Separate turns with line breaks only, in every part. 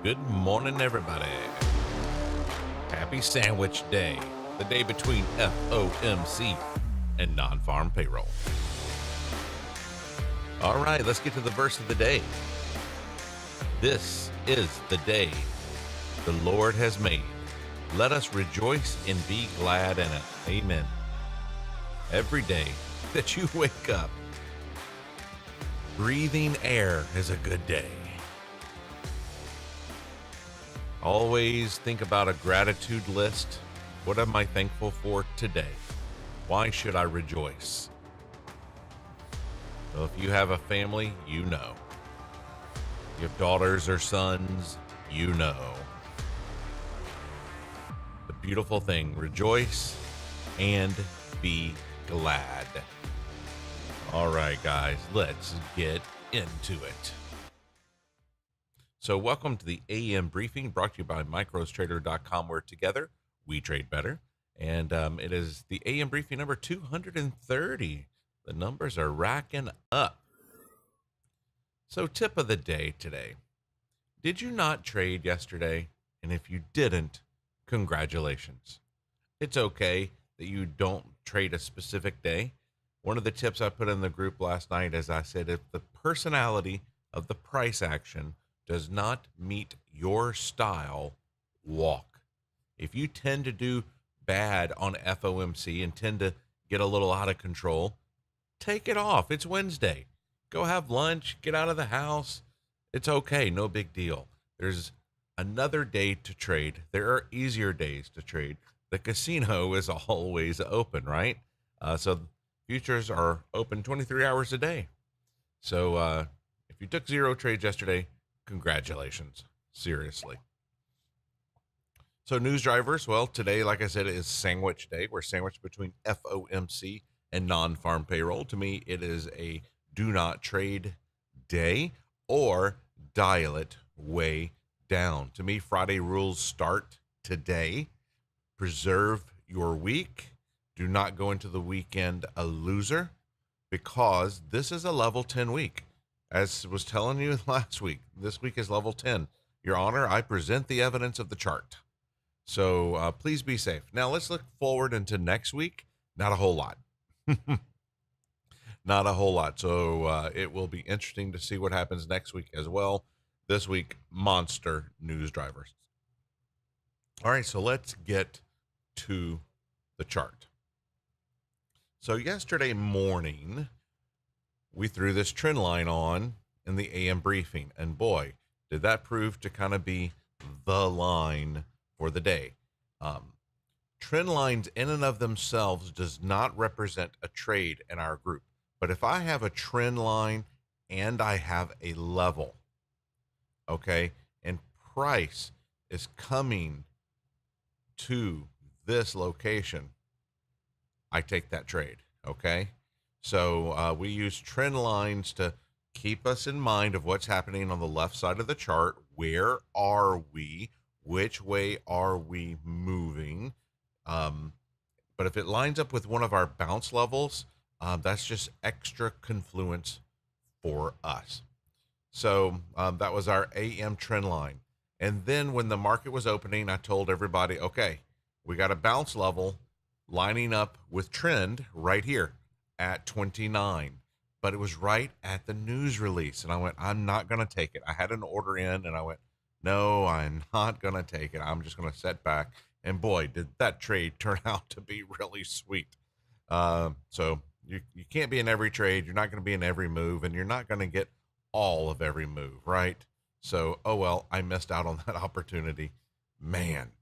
Good morning, everybody. Happy Sandwich Day, the day between FOMC and non-farm payroll. All right, let's get to the verse of the day. This is the day the Lord has made. Let us rejoice and be glad in it. Amen. Every day that you wake up, breathing air is a good day. Always think about a gratitude list. What am I thankful for today? Why should I rejoice? Well, if you have a family, you know. If you have daughters or sons, you know. The beautiful thing, rejoice and be glad. All right, guys, let's get into it. So welcome to the AM briefing brought to you by microstrader.com, where together we trade better. And it is the AM briefing number 230. The numbers are racking up. So tip of the day today. Did you not trade yesterday? And if you didn't, congratulations. It's okay that you don't trade a specific day. One of the tips I put in the group last night, as I said, if the personality of the price action does not meet your style, walk. If you tend to do bad on FOMC and tend to get a little out of control, take it off. It's Wednesday. Go have lunch, get out of the house. It's okay, no big deal. There's another day to trade. There are easier days to trade. The casino is always open, right? So futures are open 23 hours a day. So if you took 0 trades yesterday, congratulations. Seriously. So news drivers, well, today, like I said, is sandwich day. We're sandwiched between FOMC and non-farm payroll. To me, it is a do not trade day or dial it way down. To me, Friday rules start today. Preserve your week. Do not go into the weekend a loser, because this is a level 10 week. As was telling you last week, this week is level 10. Your Honor, I present the evidence of the chart. So please be safe. Now let's look forward into next week. Not a whole lot. Not a whole lot. So it will be interesting to see what happens next week as well. This week, monster news drivers. All right, so let's get to the chart. So yesterday morning, we threw this trend line on in the AM briefing, and boy, did that prove to kind of be the line for the day. Trend lines in and of themselves does not represent a trade in our group. But if I have a trend line and I have a level, okay, and price is coming to this location, I take that trade, okay? So we use trend lines to keep us in mind of what's happening on the left side of the chart. Where are we? Which way are we moving? But if it lines up with one of our bounce levels, that's just extra confluence for us. So that was our AM trend line. And then when the market was opening, I told everybody, okay, we got a bounce level lining up with trend right here at 29, but it was right at the news release. And I went, I'm not going to take it. I had an order in and I went, no, I'm not going to take it. I'm just going to set back. And boy, did that trade turn out to be really sweet. So you can't be in every trade. You're not going to be in every move, and you're not going to get all of every move, right? So, oh well, I missed out on that opportunity, man.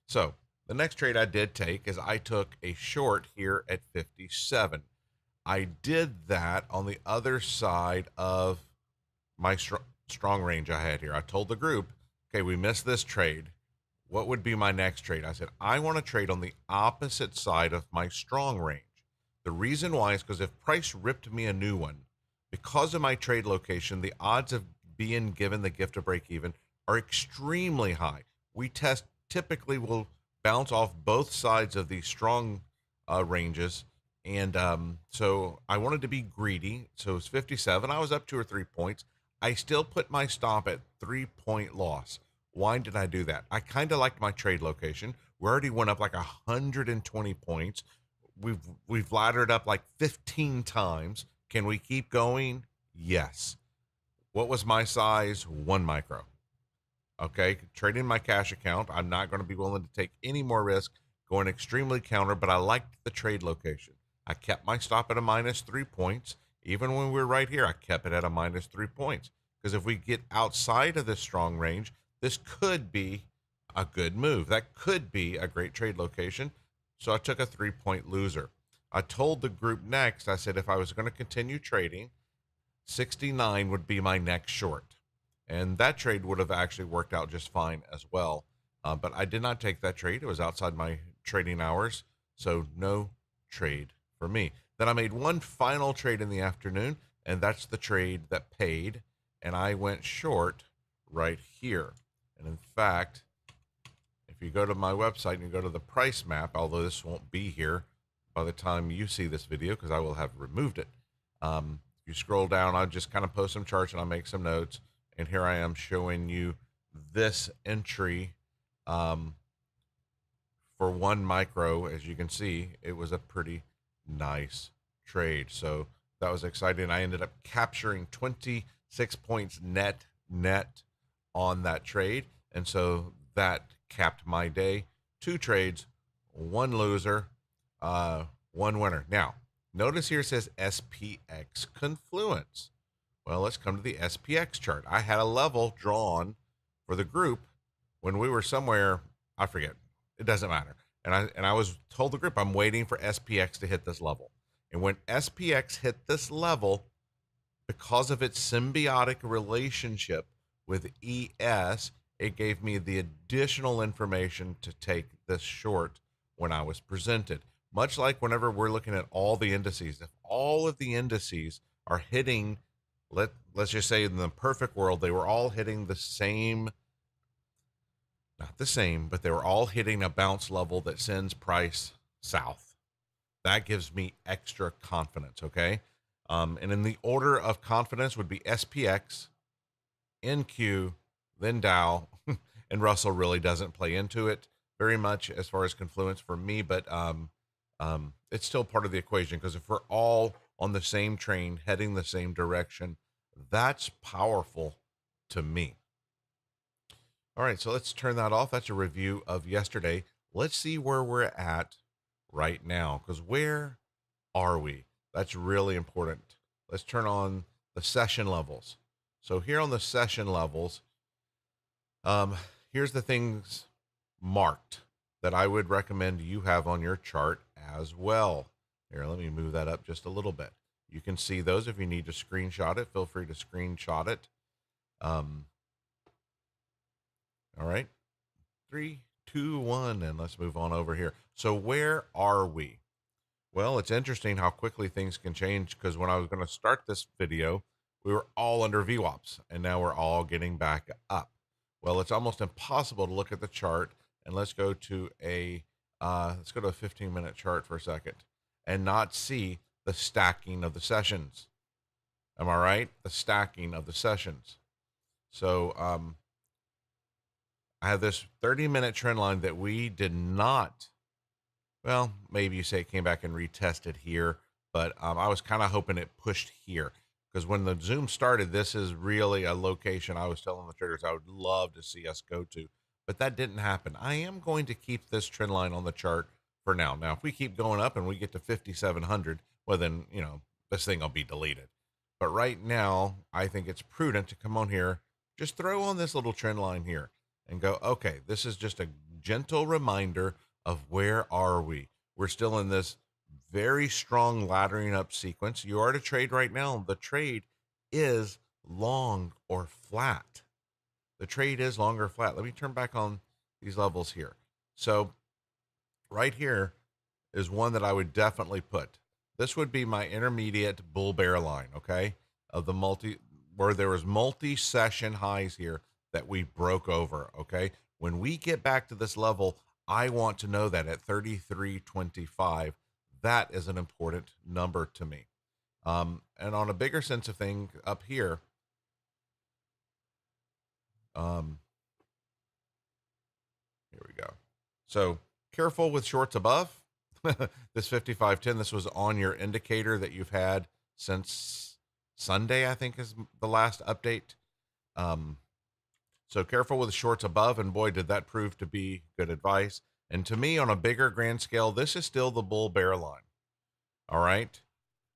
So the next trade I did take is I took a short here at 57. I did that on the other side of my strong range I had here. I told the group, okay, we missed this trade. What would be my next trade? I said, I want to trade on the opposite side of my strong range. The reason why is because if price ripped me a new one, because of my trade location, the odds of being given the gift of break even are extremely high. We typically will bounce off both sides of these strong ranges. And so I wanted to be greedy. So it's 57. I was up 2 or 3 points. I still put my stop at 3-point loss. Why did I do that? I kind of liked my trade location. We already went up like 120 points. We've laddered up like 15 times. Can we keep going? Yes. What was my size? 1 micro. Okay, trading my cash account. I'm not going to be willing to take any more risk going extremely counter, but I liked the trade location. I kept my stop at a -3 points. Even when we were right here, I kept it at a -3 points. Because if we get outside of this strong range, this could be a good move. That could be a great trade location. So I took a 3-point loser. I told the group next, I said if I was going to continue trading, 69 would be my next short. And that trade would have actually worked out just fine as well. But I did not take that trade. It was outside my trading hours. So no trade for me. Then I made one final trade in the afternoon, and that's the trade that paid. And I went short right here. And in fact, if you go to my website and you go to the price map, although this won't be here by the time you see this video because I will have removed it. You scroll down, I'll just kind of post some charts and I'll make some notes. And here I am showing you this entry for 1 micro. As you can see, it was a pretty nice trade. So that was exciting. I ended up capturing 26 points net on that trade. And so that capped my day. 2 trades, 1 loser, 1 winner. Now, notice here it says SPX Confluence. Well, let's come to the SPX chart. I had a level drawn for the group when we were somewhere, I forget, it doesn't matter. And I was told the group, I'm waiting for SPX to hit this level. And when SPX hit this level, because of its symbiotic relationship with ES, it gave me the additional information to take this short when I was presented. Much like whenever we're looking at all the indices, if all of the indices are hitting, let's just say in the perfect world, they were all hitting the same, not the same, but they were all hitting a bounce level that sends price south. That gives me extra confidence, okay? And in the order of confidence would be SPX, NQ, then Dow, and Russell really doesn't play into it very much as far as confluence for me, but it's still part of the equation because if we're all on the same train, heading the same direction, that's powerful to me. All right, so let's turn that off. That's a review of yesterday. Let's see where we're at right now, because where are we? That's really important. Let's turn on the session levels. So here on the session levels, here's the things marked that I would recommend you have on your chart as well. Here, let me move that up just a little bit. You can see those. If you need to screenshot it, feel free to screenshot it. All right, 3, 2, 1, and let's move on over here. So where are we? Well, it's interesting how quickly things can change, because when I was going to start this video, we were all under VWAPs, and now we're all getting back up. Well, it's almost impossible to look at the chart, and let's go to a 15-minute chart for a second and not see the stacking of the sessions. Am I right? The stacking of the sessions. So I have this 30-minute trend line that we did not, well, maybe you say it came back and retested here, but I was kind of hoping it pushed here, because when the Zoom started, this is really a location I was telling the traders I would love to see us go to, but that didn't happen. I am going to keep this trend line on the chart for now. Now, if we keep going up and we get to 5,700, well, then, you know, this thing will be deleted. But right now, I think it's prudent to come on here, just throw on this little trend line here and go, okay, this is just a gentle reminder of where are we. We're still in this very strong laddering up sequence. You are to trade right now. The trade is long or flat. The trade is long or flat. Let me turn back on these levels here. So right here is one that I would definitely put. This would be my intermediate bull bear line, okay? Of the where there was multi-session highs here that we broke over, okay? When we get back to this level, I want to know that at 33.25, that is an important number to me. And on a bigger sense of thing up here, Here we go. So careful with shorts above. This 55.10, this was on your indicator that you've had since Sunday, I think is the last update. So careful with the shorts above, and boy, did that prove to be good advice. And to me, on a bigger grand scale, this is still the bull bear line. All right.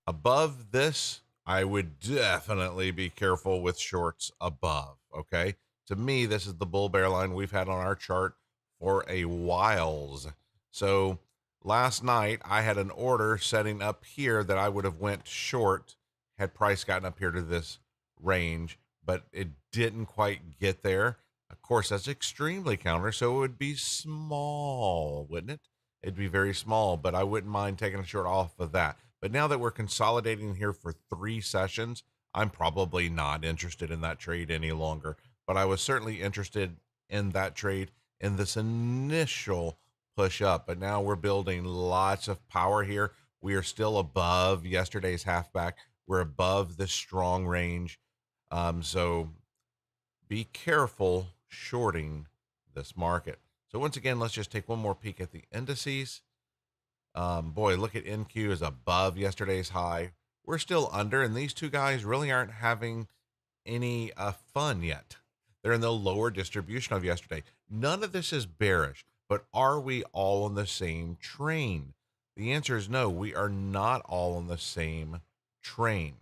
Above this, I would definitely be careful with shorts above. Okay. To me, this is the bull bear line we've had on our chart for a whiles. So last night I had an order setting up here that I would have went short had price gotten up here to this range, but it didn't quite get there. Of course, that's extremely counter, so it would be small, wouldn't it? It'd be very small, but I wouldn't mind taking a short off of that. But now that we're consolidating here for 3 sessions, I'm probably not interested in that trade any longer. But I was certainly interested in that trade in this initial push up. But now we're building lots of power here. We are still above yesterday's halfback. We're above the strong range. So be careful shorting this market. So once again, let's just take one more peek at the indices. Boy, look at NQ is above yesterday's high. We're still under, and these two guys really aren't having any fun yet. They're in the lower distribution of yesterday. None of this is bearish, but are we all on the same train? The answer is no, we are not all on the same train.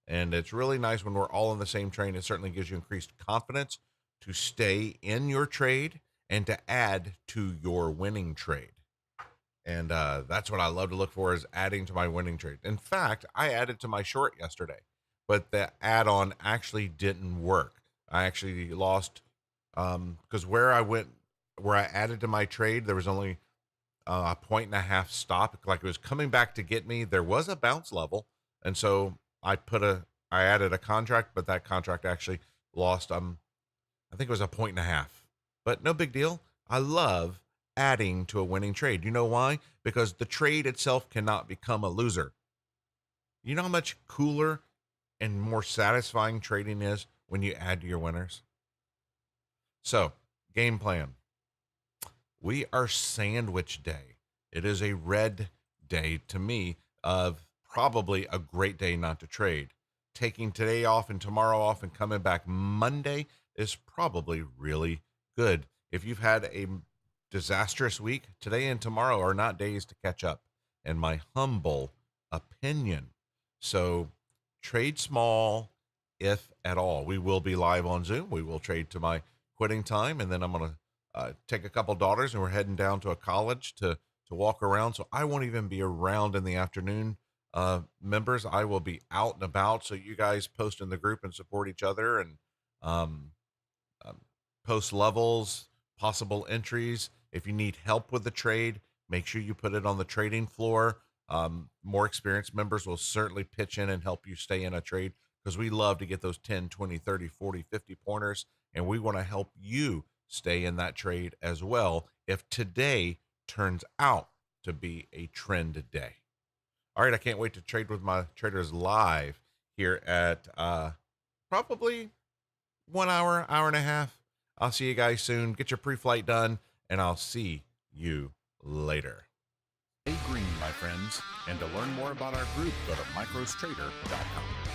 And it's really nice when we're all on the same train. It certainly gives you increased confidence to stay in your trade and to add to your winning trade. And that's what I love to look for, is adding to my winning trade. In fact, I added to my short yesterday, but the add-on actually didn't work. I actually lost because where I added to my trade, there was only a 1.5 stop. Like it was coming back to get me. There was a bounce level, and so I added a contract, but that contract actually lost. I think it was a 1.5, but no big deal. I love adding to a winning trade. You know why? Because the trade itself cannot become a loser. You know how much cooler and more satisfying trading is when you add to your winners? So, game plan. We are sandwich day. It is a red day to me of probably a great day not to trade. Taking today off and tomorrow off and coming back Monday is probably really good. If you've had a disastrous week, today and tomorrow are not days to catch up, in my humble opinion. So trade small, if at all. We will be live on Zoom. We will trade to my quitting time, and then I'm going to take a couple daughters, and we're heading down to a college to walk around. So I won't even be around in the afternoon. Members, I will be out and about. So you guys post in the group and support each other, and post levels, possible entries. If you need help with the trade, make sure you put it on the trading floor. More experienced members will certainly pitch in and help you stay in a trade, because we love to get those 10, 20, 30, 40, 50 pointers, and we want to help you stay in that trade as well if today turns out to be a trend day. All right, I can't wait to trade with my traders live here at probably 1 hour, hour and a half. I'll see you guys soon. Get your pre-flight done, and I'll see you later.
Stay green, my friends, and to learn more about our group, go to microstrader.com.